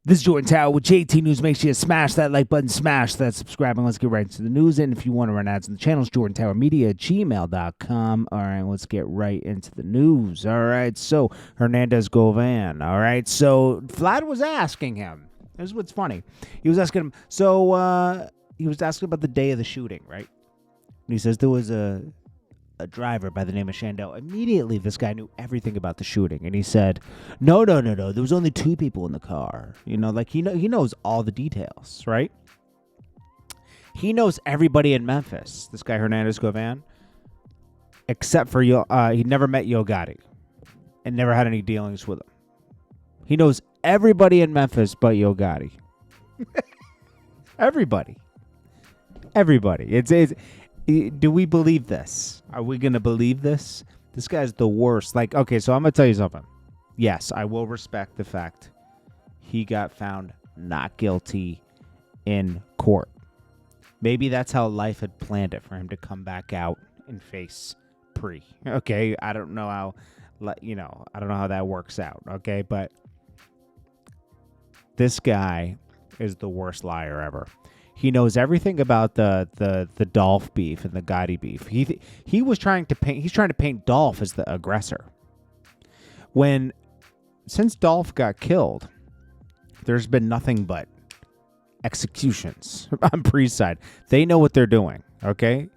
This is Jordan Tower with JT News. Make sure you smash that like button, smash that subscribe, and let's get right into the news. And if you want to run ads on the channel, it's jordantowermedia at gmail.com. All right, let's get right into the news. All right, so Hernandez Govan. All right, so Vlad was asking him. This is what's funny. He was asking him, he was asking about the day of the shooting, right? And he says there was a driver by the name of Chandel. Immediately, this guy knew everything about the shooting, and he said, "No. There was only 2 people in the car. You know, like he knows all the details, right? He knows everybody in Memphis. This guy Hernandez Govan, except for he never met Gotti, and never had any dealings with him. He knows everybody in Memphis but Gotti. Everybody. It's." Do we believe this? Are we going to believe this? This guy's the worst. Like, okay, so I'm going to tell you something. Yes, I will respect the fact he got found not guilty in court. Maybe that's how life had planned it, for him to come back out and face pre. Okay, I don't know how, I don't know how that works out. Okay, but this guy is the worst liar ever. He knows everything about the DOLPH beef and the Gotti beef. He was trying to paint. He's trying to paint DOLPH as the aggressor. Since DOLPH got killed, there's been nothing but executions on Pre's side. They know what they're doing. Okay.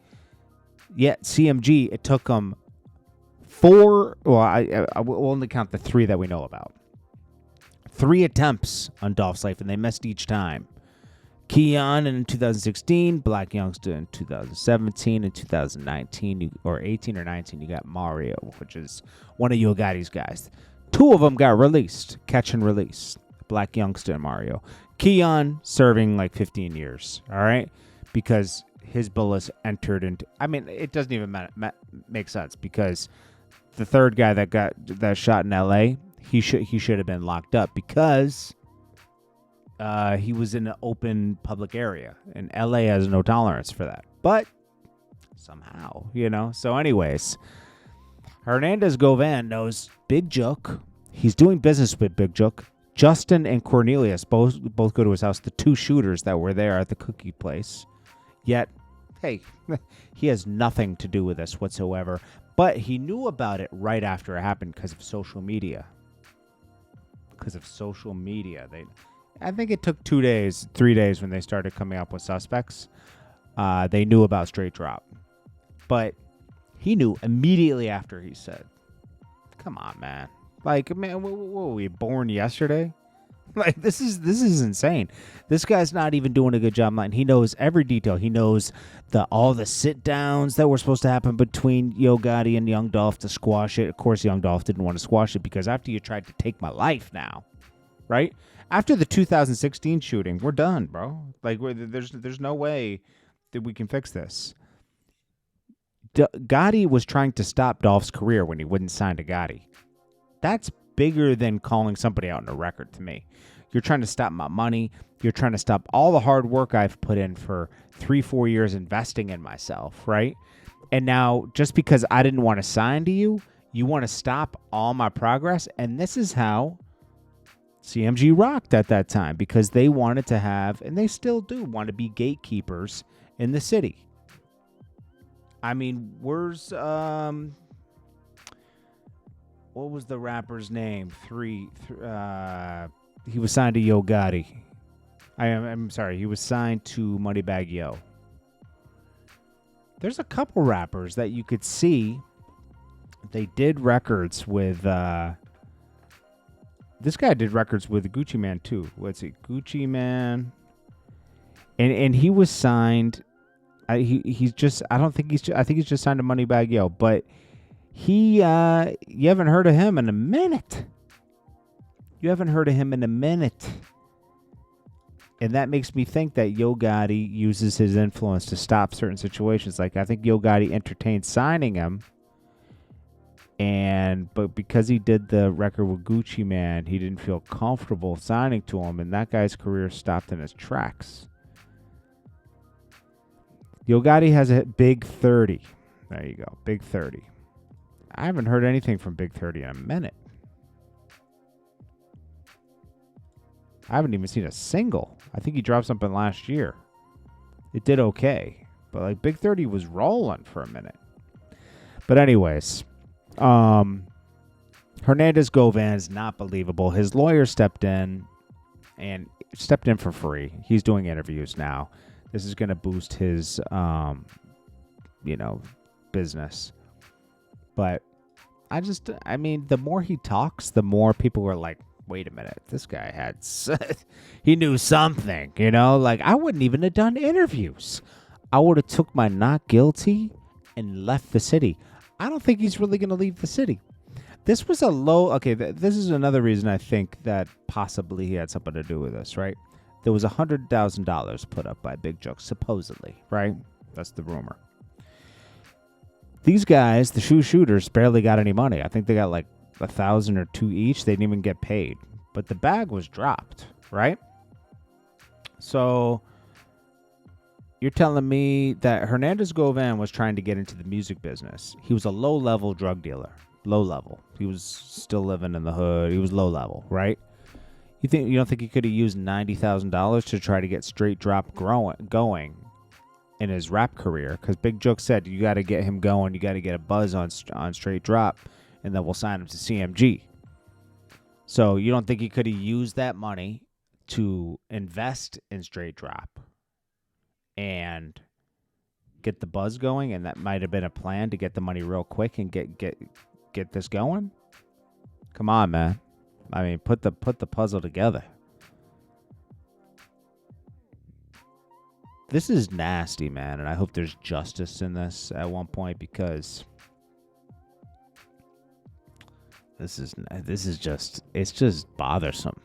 Yet CMG, it took them 4. Well, I will only count the 3 that we know about. 3 attempts on DOLPH's life, and they missed each time. Keon in 2016, Black Youngster in 2017, and 2019, or 18 or 19, you got Mario, which is one of Gotti's guys. 2 of them got released, catch and release, Black Youngster and Mario. Keon serving like 15 years, all right, because his bullets entered into. I mean, it doesn't even make sense, because the 3rd guy that got shot in L.A., he should have been locked up because. He was in an open public area, and LA has no tolerance for that. But somehow, So anyways, Hernandez Govan knows Big Joke. He's doing business with Big Joke. Justin and Cornelius both go to his house, the 2 shooters that were there at the cookie place. Yet, hey, he has nothing to do with this whatsoever. But he knew about it right after it happened because of social media. I think it took 2 days, 3 days when they started coming up with suspects. They knew about Straight Drop. But he knew immediately after he said, come on, man. Like, man, what were we, born yesterday? Like, this is insane. This guy's not even doing a good job. He knows every detail. He knows all the sit-downs that were supposed to happen between Gotti and Young Dolph to squash it. Of course, Young Dolph didn't want to squash it because after you tried to take my life now, right? After the 2016 shooting, we're done, bro. Like, there's no way that we can fix this. Gotti was trying to stop Dolph's career when he wouldn't sign to Gotti. That's bigger than calling somebody out in a record to me. You're trying to stop my money. You're trying to stop all the hard work I've put in for 3-4 years investing in myself, right? And now, just because I didn't want to sign to you, you want to stop all my progress? And this is how CMG rocked at that time, because they wanted to have, and they still do want to be, gatekeepers in the city. I mean, where's what was the rapper's name? He was signed to Yo Gotti. I'm sorry, he was signed to Moneybagg Yo. There's a couple rappers that you could see. They did records with. This guy did records with Gucci Man too. What's it? Gucci Man. And he was signed. I think he's just signed to Moneybagg Yo. But you haven't heard of him in a minute. And that makes me think that Yo Gotti uses his influence to stop certain situations. Like, I think Yo Gotti entertained signing him. But because he did the record with Gucci Man, he didn't feel comfortable signing to him, and that guy's career stopped in his tracks. Yo Gotti has a Big 30. There you go, Big 30. I haven't heard anything from Big 30 in a minute. I haven't even seen a single. I think he dropped something last year. It did okay. But like Big 30 was rolling for a minute. But anyways, Hernandez Govan is not believable. His lawyer stepped in for free. He's doing interviews now. This is going to boost his, business. But I mean, the more he talks, the more people are like, wait a minute, this guy he knew something, Like, I wouldn't even have done interviews. I would have took my not guilty and left the city. I don't think he's really going to leave the city. This was a low... Okay, this is another reason I think that possibly he had something to do with this, right? There was $100,000 put up by Big Joke, supposedly, right? That's the rumor. These guys, the shooters, barely got any money. I think they got like 1,000 or 2 each. They didn't even get paid. But the bag was dropped, right? So... You're telling me that Hernandez Govan was trying to get into the music business. He was a low-level drug dealer. Low level. He was still living in the hood. He was low level, right? You don't think he could have used $90,000 to try to get Straight Drop going in his rap career? Because Big Joke said you got to get him going. You got to get a buzz on Straight Drop, and then we'll sign him to CMG. So you don't think he could have used that money to invest in Straight Drop and get the buzz going, and that might have been a plan to get the money real quick and get this going? Come on, man. I mean, put the puzzle together. This is nasty, man, and I hope there's justice in this at one point, because this is just, it's just bothersome.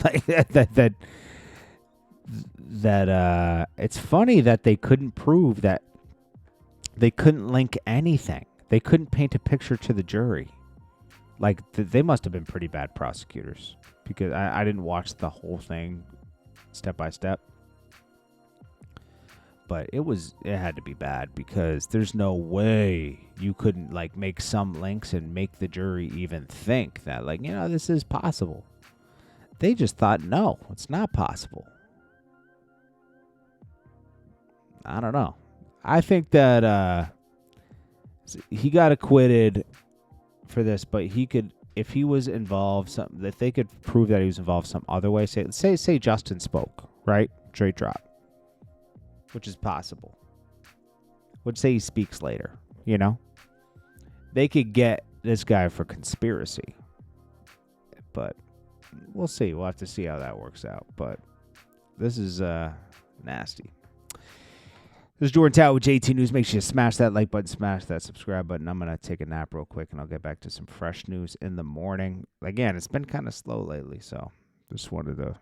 Like that it's funny that they couldn't prove that. They couldn't link anything. They couldn't paint a picture to the jury. Like, they must have been pretty bad prosecutors, because I didn't watch the whole thing step by step. But it had to be bad, because there's no way you couldn't like make some links and make the jury even think that, like, this is possible. They just thought, no, it's not possible. I don't know. I think that he got acquitted for this, but he could, if he was involved, if they could prove that he was involved some other way, say Justin spoke, right? Straight Drop, which is possible. Would say he speaks later, They could get this guy for conspiracy, but we'll see. We'll have to see how that works out. But this is nasty. This is Jordan Tower with JT News. Make sure you smash that like button, smash that subscribe button. I'm going to take a nap real quick, and I'll get back to some fresh news in the morning. Again, it's been kind of slow lately, so just wanted to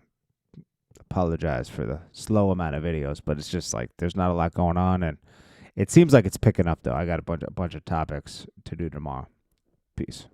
apologize for the slow amount of videos. But it's just like there's not a lot going on, and it seems like it's picking up, though. I got a bunch of topics to do tomorrow. Peace.